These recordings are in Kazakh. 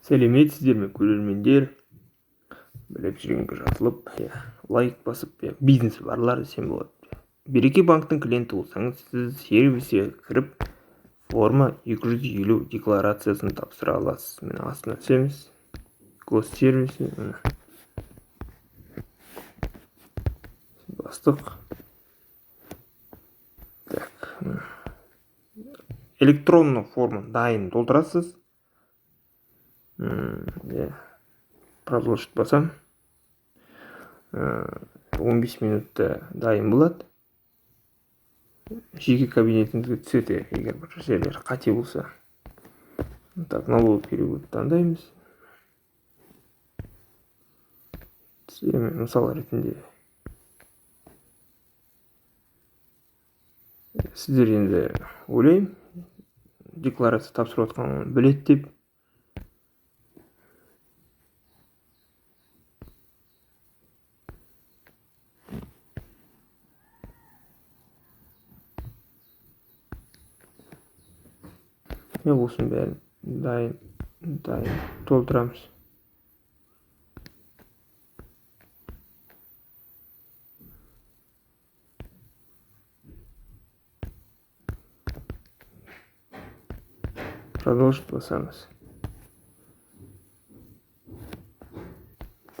Сәлеметсіздер ме, көрермендер? Біліп жүргенге жазылып, лайк басып, бизнесі барлар десем болады. Береке банктың клиенті болсаңыз, сіз сервиске кіріп, форма 250 декларациясын тапсыра аласыз. Міне астына түсеміз. Госсервисі. Бастық. Так. Электронный форма дайын толтырасыз. Продолжить басам. 15 минутта дайын болады. Жеке кабинетіңізге түседі, егер бір жерлер қате болса. Так, налоговый перевод таңдаймыз. Мысал ретінде сіздер енді ойлаймын, декларация тапсырып отқанын біледі деп. Осының бәрін дайын толтырамыз. Продолжить басамыз.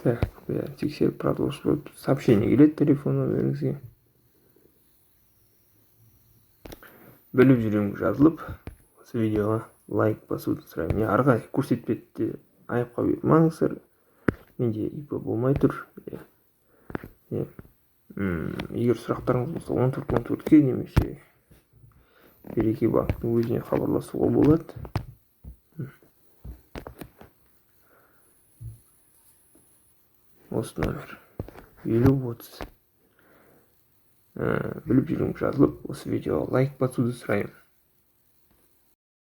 Так, тексеріп продолжить болып сообщение келеді телефон номеріңізге. Біліп жүргенге жазылып, осы видеоға лайк басуды сұраймын. Не арға көрсетпеді, айыпқа бермаңыздар. Менде ИП болмай тұр. Егер сұрақтарыңыз болса 1414-ке немесе Береке банктың өзіне хабарласуға болады. Осы номер 5030. Біліп жүргенге жазылып, осы видеоға лайк басуды сұраймын.